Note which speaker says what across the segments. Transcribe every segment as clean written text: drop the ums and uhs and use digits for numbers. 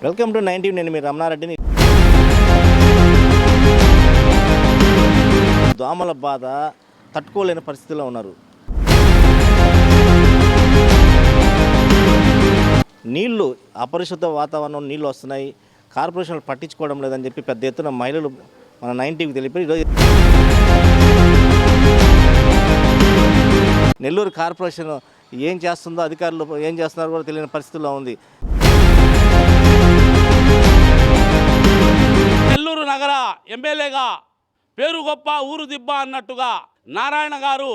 Speaker 1: Welcome to 90. నేను మీ రమణారెడ్డిని. దోమల బాధ తట్టుకోలేని పరిస్థితిలో ఉన్నారు. నీళ్లు అపరిశుద్ధ వాతావరణం నీళ్ళు వస్తున్నాయి, కార్పొరేషన్లు పట్టించుకోవడం లేదని చెప్పి పెద్ద ఎత్తున మహిళలు మన 90కి తెలిపి ఈరోజు నెల్లూరు కార్పొరేషన్ ఏం చేస్తుందో, అధికారులు ఏం చేస్తున్నారో కూడా తెలియని పరిస్థితుల్లో ఉంది.
Speaker 2: నెల్లూరు నగర ఎమ్మెల్యేగా పేరు గొప్ప ఊరు దిబ్బ అన్నట్టుగా నారాయణ గారు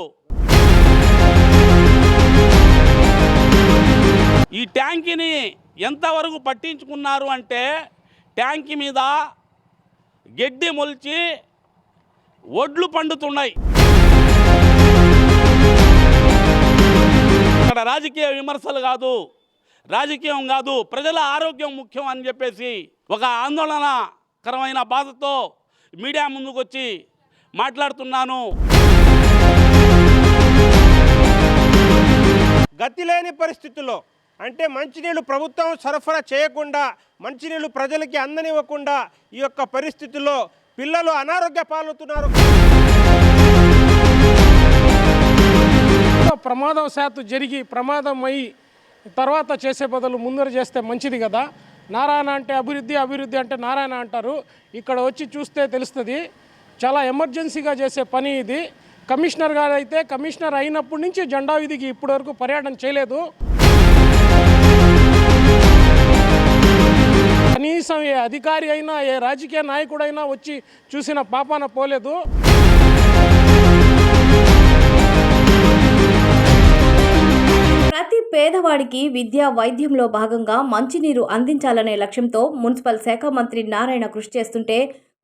Speaker 2: ఈ ట్యాంకీని ఎంతవరకు పట్టించుకున్నారు అంటే, ట్యాంకీ మీద గడ్డి మొలిచి ఒడ్లు పండుతున్నాయి. ఇక్కడ రాజకీయ విమర్శలు కాదు, రాజకీయం కాదు, ప్రజల ఆరోగ్యం ముఖ్యం అని చెప్పేసి ఒక ఆందోళనకరమైన బాధతో మీడియా ముందుకు వచ్చి మాట్లాడుతున్నాను.
Speaker 3: గతి లేని పరిస్థితుల్లో అంటే మంచినీళ్ళు ప్రభుత్వం సరఫరా చేయకుండా, మంచినీళ్ళు ప్రజలకి అందనివ్వకుండా ఈ యొక్క పరిస్థితుల్లో పిల్లలు అనారోగ్య పాలవుతున్నారు.
Speaker 4: ప్రమాదవశాత్తు జరిగి ప్రమాదం అయ్యి తర్వాత చేసే బదులు ముందర చేస్తే మంచిది కదా. నారాయణ అంటే అభివృద్ధి, అభివృద్ధి అంటే నారాయణ అంటారు. ఇక్కడ వచ్చి చూస్తే తెలుస్తుంది, చాలా ఎమర్జెన్సీగా చేసే పని ఇది. కమిషనర్ గారు అయితే కమిషనర్ అయినప్పటి నుంచి జెండా వీధికి ఇప్పటి వరకు పర్యటన చేయలేదు. కనీసం ఏ అధికారి అయినా, ఏ రాజకీయ నాయకుడైనా వచ్చి చూసిన పాపాన పోలేదు.
Speaker 5: ప్రతి పేదవాడికి విద్య, వైద్యంలో భాగంగా మంచినీరు అందించాలనే లక్ష్యంతో మున్సిపల్ శాఖ మంత్రి నారాయణ కృషి చేస్తుంటే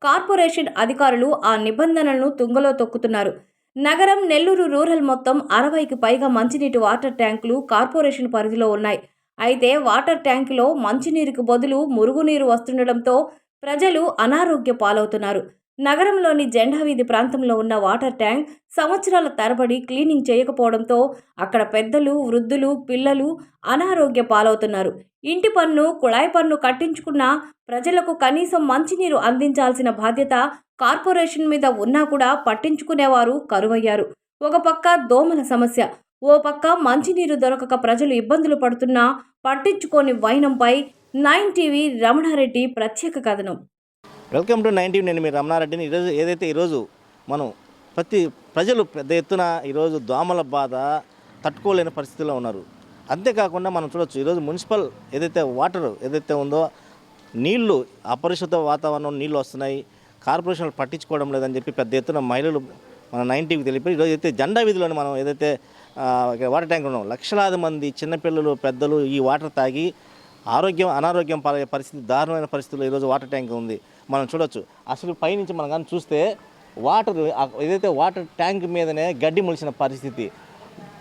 Speaker 5: కార్పొరేషన్ అధికారులు ఆ నిబంధనలను తుంగలో తొక్కుతున్నారు. నగరం నెల్లూరు రూరల్ మొత్తం 60కి పైగా మంచినీటి వాటర్ ట్యాంకులు కార్పొరేషన్ పరిధిలో ఉన్నాయి. అయితే వాటర్ ట్యాంకులో మంచినీరుకు బదులు మురుగునీరు వస్తుండటంతో ప్రజలు అనారోగ్య పాలవుతున్నారు. నగరంలోని జెండా వీధి ప్రాంతంలో ఉన్న వాటర్ ట్యాంక్ సంవత్సరాల తరబడి క్లీనింగ్ చేయకపోవడంతో అక్కడ పెద్దలు, వృద్ధులు, పిల్లలు అనారోగ్య పాలవుతున్నారు. ఇంటి పన్ను, కుళాయి పన్ను కట్టించుకున్న ప్రజలకు కనీసం మంచినీరు అందించాల్సిన బాధ్యత కార్పొరేషన్ మీద ఉన్నా కూడా పట్టించుకునేవారు కరువయ్యారు. ఒక పక్క దోమల సమస్య, ఓ పక్క మంచినీరు దొరకక ప్రజలు ఇబ్బందులు పడుతున్నా పట్టించుకోని వైనంపై 9 టీవీ రమణారెడ్డి ప్రత్యేక కథనం.
Speaker 1: Welcome to 90. నేను మీ రమణారెడ్డిని. ఈరోజు మనం ప్రజలు పెద్ద ఎత్తున ఈరోజు దోమల బాధ తట్టుకోలేని పరిస్థితిలో ఉన్నారు. అంతేకాకుండా మనం చూడొచ్చు, ఈరోజు మున్సిపల్ వాటర్ ఉందో, నీళ్లు అపరిశుద్ధ వాతావరణం నీళ్ళు వస్తున్నాయి, కార్పొరేషన్లు పట్టించుకోవడం లేదని చెప్పి పెద్ద ఎత్తున మహిళలు మన 90కి తెలిపి ఈరోజు జెండా వీధిలోని మనం వాటర్ ట్యాంక్ ఉన్నాం, లక్షలాది మంది చిన్నపిల్లలు, పెద్దలు ఈ వాటర్ తాగి అనారోగ్యం పాలయ్యే పరిస్థితి, దారుణమైన పరిస్థితుల్లో ఈరోజు వాటర్ ట్యాంక్ ఉంది. మనం చూడొచ్చు, అసలు పైనుంచి మనం కానీ చూస్తే వాటర్ ట్యాంక్ మీదనే గడ్డి మొలిచిన పరిస్థితి,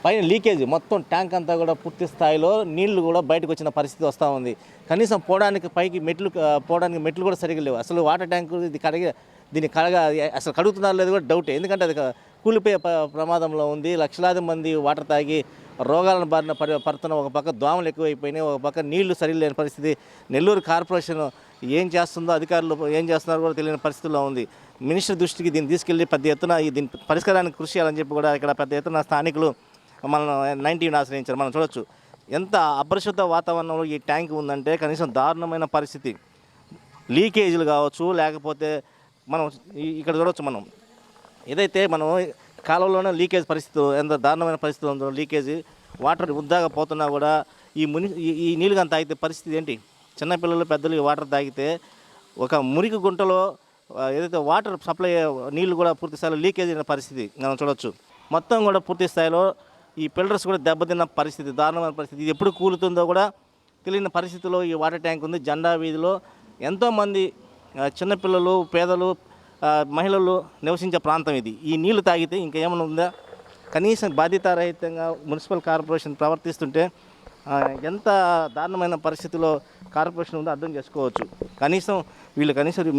Speaker 1: పైన లీకేజ్, మొత్తం ట్యాంక్ అంతా కూడా పూర్తి స్థాయిలో నీళ్లు కూడా బయటకు వచ్చిన పరిస్థితి వస్తూ ఉంది. కనీసం పోవడానికి పైకి మెట్లు కూడా సరిగ్గా లేవు. అసలు వాటర్ ట్యాంకు దీన్ని అసలు కడుగుతున్నారు లేదు కూడా డౌటే, ఎందుకంటే అది కూలిపోయే ప్రమాదంలో ఉంది. లక్షలాది మంది వాటర్ తాగి రోగాలను బారిన పడుతున్న, ఒక పక్క దోమలు ఎక్కువైపోయినాయి, ఒక పక్క నీళ్లు సరిగ్గా లేని పరిస్థితి. నెల్లూరు కార్పొరేషన్ ఏం చేస్తుందో, అధికారులు ఏం చేస్తున్నారో కూడా తెలియని పరిస్థితుల్లో ఉంది. మినిస్టర్ దృష్టికి దీన్ని తీసుకెళ్లి పెద్ద ఎత్తున దీని పరిష్కారానికి కృషి చేయాలని చెప్పి కూడా ఇక్కడ పెద్ద ఎత్తున స్థానికులు మన 90ని ఆశ్రయించారు. మనం చూడొచ్చు ఎంత అపరిశుద్ధ వాతావరణంలో ఈ ట్యాంక్ ఉందంటే కనీసం దారుణమైన పరిస్థితి. లీకేజీలు కావచ్చు, లేకపోతే మనం ఇక్కడ చూడవచ్చు, మనం మనం కాలువలోనే లీకేజ్ పరిస్థితి, ఎంత దారుణమైన పరిస్థితి ఉందో. లీకేజీ వాటర్ ఉద్దాగా పోతున్నా కూడా ఈ నీళ్ళు కానీ తాగితే పరిస్థితి ఏంటి? చిన్నపిల్లలు, పెద్దలు ఈ వాటర్ తాగితే ఒక మురికి గుంటలో వాటర్ సప్లై నీళ్ళు కూడా పూర్తి స్థాయిలో లీకేజ్ అయిన పరిస్థితి మనం చూడవచ్చు. మొత్తం కూడా పూర్తి స్థాయిలో ఈ ఫిల్టర్స్ కూడా దెబ్బతిన్న పరిస్థితి, దారుణమైన పరిస్థితి. ఇది ఎప్పుడు కూలుతుందో కూడా తెలియని పరిస్థితిలో ఈ వాటర్ ట్యాంక్ ఉంది. జెండా వీధిలో ఎంతోమంది చిన్నపిల్లలు, పేదలు, మహిళలు నివసించే ప్రాంతం ఇది. ఈ నీళ్లు తాగితే ఇంకేమైనా ఉందా? కనీసం బాధ్యతారహితంగా మున్సిపల్ కార్పొరేషన్ ప్రవర్తిస్తుంటే ఎంత దారుణమైన పరిస్థితిలో కార్పొరేషన్ ఉందో అర్థం చేసుకోవచ్చు. కనీసం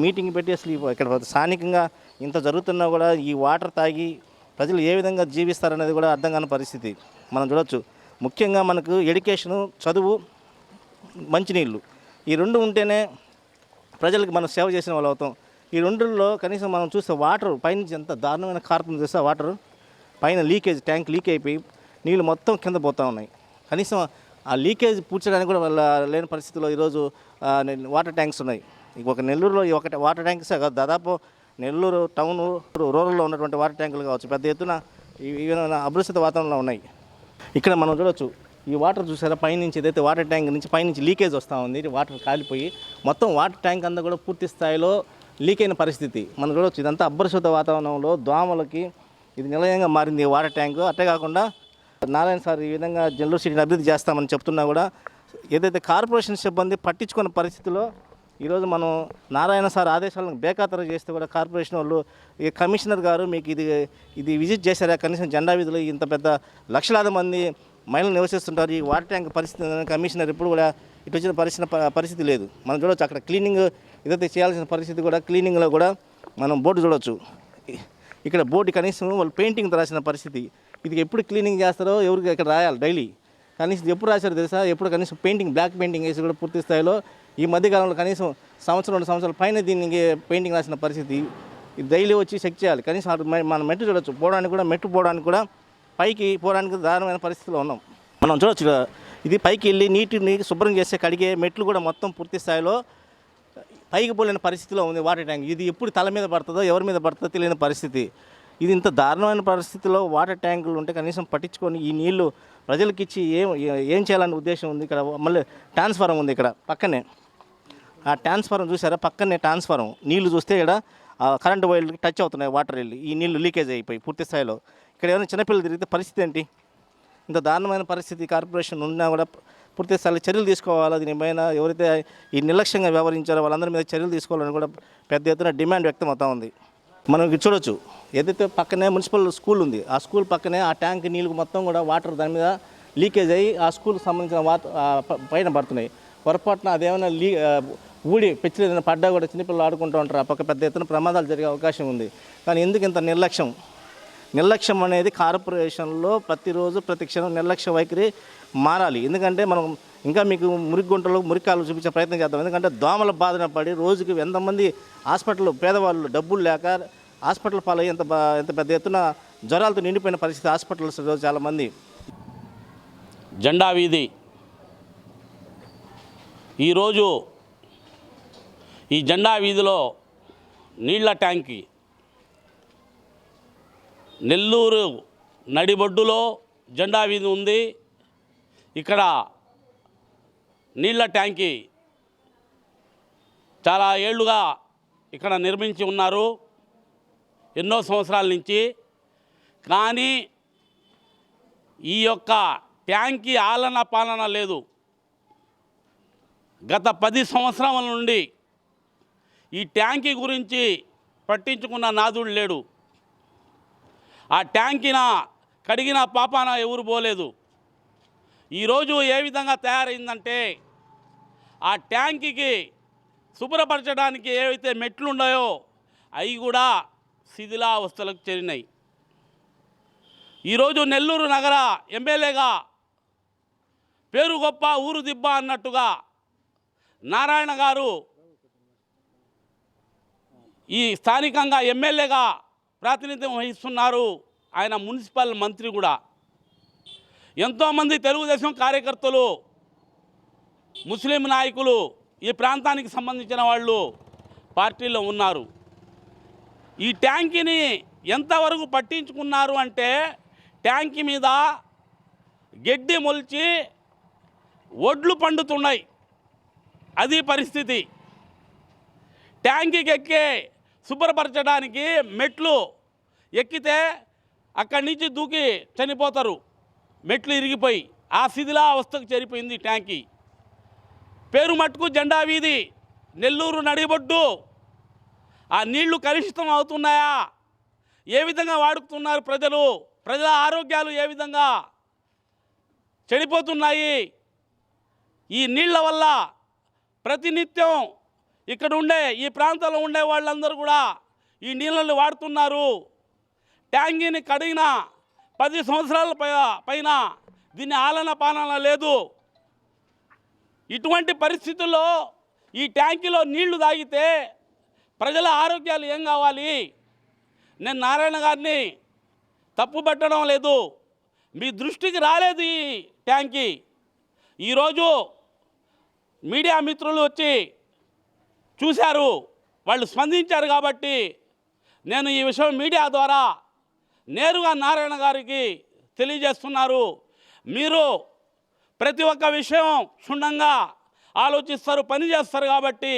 Speaker 1: మీటింగ్ పెట్టి అసలు ఇక్కడ స్థానికంగా ఇంత జరుగుతున్నా కూడా ఈ వాటర్ తాగి ప్రజలు ఏ విధంగా జీవిస్తారనేది కూడా అర్థం కాని పరిస్థితి మనం చూడవచ్చు. ముఖ్యంగా మనకు ఎడ్యుకేషను, చదువు, మంచినీళ్ళు ఈ రెండు ఉంటేనే ప్రజలకు మనం సేవ చేసిన వాళ్ళు అవుతాం. ఈ రెండుల్లో కనీసం మనం చూస్తే వాటర్ పైనుంచి ఎంత దారుణమైన కారుతుంది చూస్తే వాటర్ పైన లీకేజ్, ట్యాంక్ లీక్ అయిపోయి నీళ్ళు మొత్తం కింద పోతూ ఉన్నాయి. కనీసం ఆ లీకేజ్ పూడ్చడానికి కూడా వాళ్ళ లేని పరిస్థితిలో ఈరోజు వాటర్ ట్యాంక్స్ ఉన్నాయి. ఒక నెల్లూరులో ఒకటి వాటర్ ట్యాంక్స్ దాదాపు నెల్లూరు టౌన్ రూరల్లో ఉన్నటువంటి వాటర్ ట్యాంకులు కావచ్చు పెద్ద ఎత్తున అభివృద్ధి వాతావరణంలో ఉన్నాయి. ఇక్కడ మనం చూడవచ్చు ఈ వాటర్ చూసారా పైనుంచి ఏదైతే వాటర్ ట్యాంక్ నుంచి పైనుంచి లీకేజ్ వస్తూ ఉంది. వాటర్ కాలిపోయి మొత్తం వాటర్ ట్యాంక్ అంతా కూడా పూర్తి స్థాయిలో లీక్ అయిన పరిస్థితి మనం చూడవచ్చు. ఇదంతా అపరిశుద్ధ వాతావరణంలో దోమలకి ఇది నిలయంగా మారింది వాటర్ ట్యాంకు. అట్టే కాకుండా నారాయణ సార్ ఈ విధంగా నెల్లూరు సిటీని అభివృద్ధి చేస్తామని చెప్తున్నా కూడా ఏదైతే కార్పొరేషన్ సిబ్బంది పట్టించుకున్న పరిస్థితిలో ఈరోజు మనం నారాయణ సార్ ఆదేశాలను బేఖాతరు చేస్తే కూడా కార్పొరేషన్ వాళ్ళు ఈ కమిషనర్ గారు మీకు ఇది విజిట్ చేశారా, కనీసం జెండా వీధులు ఇంత పెద్ద లక్షలాది మంది మహిళలు నివసిస్తుంటారు, ఈ వాటర్ ట్యాంక్ పరిస్థితి కమిషనర్ ఇప్పుడు కూడా ఇటు వచ్చిన పరిస్థితి లేదు. మనం చూడవచ్చు అక్కడ క్లీనింగ్ ఏదైతే చేయాల్సిన పరిస్థితి కూడా క్లీనింగ్లో కూడా మనం బోర్డు చూడవచ్చు. ఇక్కడ బోర్డు కనీసం వాళ్ళు పెయింటింగ్ రాసిన పరిస్థితి. ఇది ఎప్పుడు క్లీనింగ్ చేస్తారో ఎవరికి ఇక్కడ రాయాలి డైలీ, కనీసం ఎప్పుడు రాశారో తెలుసా, ఎప్పుడు కనీసం పెయింటింగ్ బ్లాక్ పెయింటింగ్ వేసి కూడా పూర్తి స్థాయిలో ఈ మధ్యకాలంలో కనీసం 1-2 సంవత్సరాల పైన దీనికి పెయింటింగ్ రాసిన పరిస్థితి. ఇది డైలీ వచ్చి చెక్ చేయాలి. కనీసం మనం మెట్టు చూడవచ్చు, మెట్టు పోవడానికి కూడా పైకి పోవడానికి దారుణమైన పరిస్థితిలో ఉన్నాం. మనం చూడవచ్చు ఇది పైకి వెళ్ళి నీటిని శుభ్రం చేసే కడిగే మెట్లు కూడా మొత్తం పూర్తి స్థాయిలో పైకి పోలేని పరిస్థితిలో ఉంది వాటర్ ట్యాంక్. ఇది ఎప్పుడు తల మీద పడుతుందో ఎవరి మీద పడుతుందో తెలియని పరిస్థితి. ఇది ఇంత దారుణమైన పరిస్థితిలో వాటర్ ట్యాంకులు ఉంటే కనీసం పట్టించుకొని ఈ నీళ్లు ప్రజలకు ఇచ్చి ఏం చేయాలనే ఉద్దేశం ఉంది. ఇక్కడ మళ్ళీ ట్రాన్స్ఫారం ఉంది ఇక్కడ పక్కనే, ఆ ట్రాన్స్ఫారం చూసారా పక్కనే ట్రాన్స్ఫారం. నీళ్లు చూస్తే ఇక్కడ కరెంటు వైర్లకి టచ్ అవుతున్నాయి వాటర్ వెళ్ళి ఈ నీళ్లు లీకేజ్ అయిపోయి పూర్తి స్థాయిలో. ఇక్కడ ఏమైనా చిన్నపిల్లలు తిరిగితే పరిస్థితి ఏంటి? ఇంత దారుణమైన పరిస్థితి కార్పొరేషన్ ఉన్నా కూడా పూర్తి స్థాయిలో చర్యలు తీసుకోవాలా. దీనిపైన ఎవరైతే ఈ నిర్లక్ష్యంగా వ్యవహరించారో వాళ్ళందరి మీద చర్యలు తీసుకోవాలని కూడా పెద్ద ఎత్తున డిమాండ్ వ్యక్తం అవుతా ఉంది. మనం చూడొచ్చు ఏదైతే పక్కనే మున్సిపల్ స్కూల్ ఉంది, ఆ స్కూల్ పక్కనే ఆ ట్యాంక్ నీళ్ళు మొత్తం కూడా వాటర్ దాని మీద లీకేజ్ అయ్యి ఆ స్కూల్కి సంబంధించిన పైన పడుతున్నాయి. పొరపాటున అదేమైనా ఊడి పెచ్చులు ఏదైనా పడ్డా కూడా చిన్నపిల్లలు ఆడుకుంటూ ఉంటారు. ఆ పక్క పెద్ద ఎత్తున ప్రమాదాలు జరిగే అవకాశం ఉంది. కానీ ఎందుకు ఇంత నిర్లక్ష్యం అనేది కార్పొరేషన్లో ప్రతిరోజు ప్రతి క్షణం నిర్లక్ష్య వైఖరి మారాలి. ఎందుకంటే మనం ఇంకా మీకు మురికాలు చూపించే ప్రయత్నం చేద్దాం. ఎందుకంటే దోమల బాధన పడి రోజుకి ఎంతమంది హాస్పిటల్ పేదవాళ్ళు డబ్బులు లేక హాస్పిటల్ పాలయ్యి ఎంత పెద్ద ఎత్తున జ్వరాలతో నిండిపోయిన పరిస్థితి హాస్పిటల్స్ చాలామంది.
Speaker 2: జెండా వీధి ఈరోజు ఈ జెండా వీధిలో నీళ్ల ట్యాంకి నెల్లూరు నడిబొడ్డులో జెండా వీధి ఉంది. ఇక్కడ నీళ్ల ట్యాంకి చాలా ఏళ్లుగా ఇక్కడ నిర్మించి ఉన్నారు, ఎన్నో సంవత్సరాల నుంచి. కానీ ఈ యొక్క ట్యాంకి ఆలన పాలన లేదు. గత 10 సంవత్సరాల నుండి ఈ ట్యాంకి గురించి పట్టించుకున్న నాదుడు లేడు. ఆ ట్యాంకిన కడిగిన పాపాన ఎవరు పోలేదు. ఈరోజు ఏ విధంగా తయారైందంటే ఆ ట్యాంకీకి శుభ్రపరచడానికి ఏవైతే మెట్లు ఉన్నాయో అవి కూడా శిథిలావస్థలకు చేరినాయి. ఈరోజు నెల్లూరు నగర ఎమ్మెల్యేగా పేరు గొప్ప ఊరు దిబ్బ అన్నట్టుగా నారాయణ గారు ఈ స్థానికంగా ఎమ్మెల్యేగా ప్రాతినిధ్యం వహిస్తున్నారు. ఆయన మున్సిపల్ మంత్రి కూడా. ఎంతోమంది తెలుగుదేశం కార్యకర్తలు, ముస్లిం నాయకులు ఈ ప్రాంతానికి సంబంధించిన వాళ్ళు పార్టీలో ఉన్నారు. ఈ ట్యాంకీని ఎంతవరకు పట్టించుకున్నారు అంటే ట్యాంకీ మీద గడ్డి మొలిచి ఒడ్లు పండుతున్నాయి. అది పరిస్థితి. ట్యాంకీకి ఎక్కే శుభ్రపరచడానికి మెట్లు ఎక్కితే అక్కడి నుంచి దూకి చనిపోతారు. మెట్లు ఇరిగిపోయి ఆ శిథిలావస్థకు చేరిపోయింది ట్యాంకీ. పేరు మట్టుకు జెండా వీధి, నెల్లూరు నడిబొడ్డు. ఆ నీళ్లు కలుషితం అవుతున్నాయా? ఏ విధంగా వాడుతున్నారు ప్రజల ఆరోగ్యాలు ఏ విధంగా చెడిపోతున్నాయి? ఈ నీళ్ల వల్ల ప్రతినిత్యం ఇక్కడ ఉండే ఈ ప్రాంతంలో ఉండే వాళ్ళందరూ కూడా ఈ నీళ్ళని వాడుతున్నారు. ట్యాంకీని కడిగిన 10 సంవత్సరాల పైన దీన్ని ఆలన పాలన లేదు. ఇటువంటి పరిస్థితుల్లో ఈ ట్యాంకీలో నీళ్లు తాగితే ప్రజల ఆరోగ్యాలు ఏం కావాలి? నేను నారాయణ గారిని తప్పు పెట్టడం లేదు, మీ దృష్టికి రాలేదు ఈ ట్యాంకీ. ఈరోజు మీడియా మిత్రులు వచ్చి చూశారు, వాళ్ళు స్పందించారు కాబట్టి నేను ఈ విషయం మీడియా ద్వారా నేరుగా నారాయణ గారికి తెలియజేస్తున్నారు. మీరు ప్రతి ఒక్క విషయం క్షుణ్ణంగా ఆలోచిస్తారు, పని చేస్తారు కాబట్టి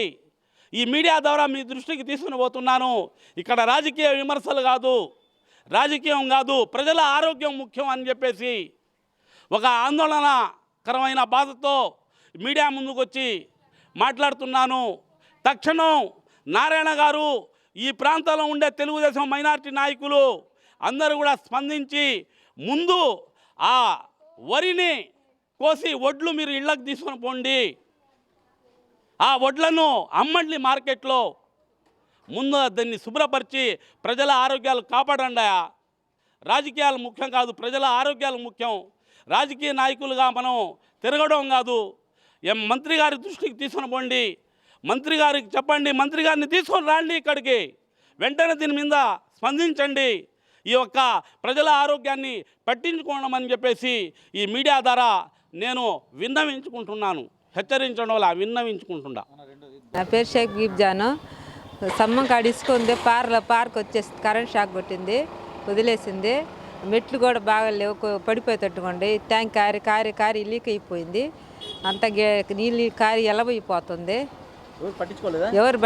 Speaker 2: ఈ మీడియా ద్వారా మీ దృష్టికి తీసుకుని పోతున్నాను. ఇక్కడ రాజకీయ విమర్శలు కాదు, రాజకీయం కాదు, ప్రజల ఆరోగ్యం ముఖ్యం అని చెప్పేసి ఒక ఆందోళనకరమైన బాధతో మీడియా ముందుకు వచ్చి మాట్లాడుతున్నాను. తక్షణం నారాయణ గారు, ఈ ప్రాంతంలో ఉండే తెలుగుదేశం మైనారిటీ నాయకులు అందరూ కూడా స్పందించి ముందు ఆ వరిని కోసి వడ్లు మీరు ఇళ్ళకి తీసుకొని పోండి, ఆ వడ్లను అమ్మండి మార్కెట్లో, ముందు దాన్ని శుభ్రపరిచి ప్రజల ఆరోగ్యాలు కాపాడండి. రాజకీయాలు ముఖ్యం కాదు, ప్రజల ఆరోగ్యాలు ముఖ్యం. రాజకీయ నాయకులుగా మనం తిరగడం కాదు. మంత్రి గారి దృష్టికి తీసుకొని పోండి, మంత్రి గారికి చెప్పండి, మంత్రి గారిని తీసుకొని రండి ఇక్కడికి, వెంటనే దీని మీద స్పందించండి, ఈ యొక్క ప్రజల ఆరోగ్యాన్ని పట్టించుకోవడం చెప్పేసి ఈ మీడియా ద్వారా నేను విన్నవించుకుంటున్నాను. హెచ్చరించడం వల్ల విన్నవించుకుంటున్నా.
Speaker 6: నా పేరు షేక్ గీబ్జాను. సమ్మం కాడ ఇసుక ఉంది, పార్క్ వచ్చేసి కరెంట్ షాక్ కొట్టింది, వదిలేసింది. మెట్లు కూడా బాగా లేవు, పడిపోయేటట్టుకోండి. ట్యాంక్ కారి లీక్ అయిపోయింది, అంత నీళ్ళు కారి ఎలబోయిపోతుంది. ఎవరు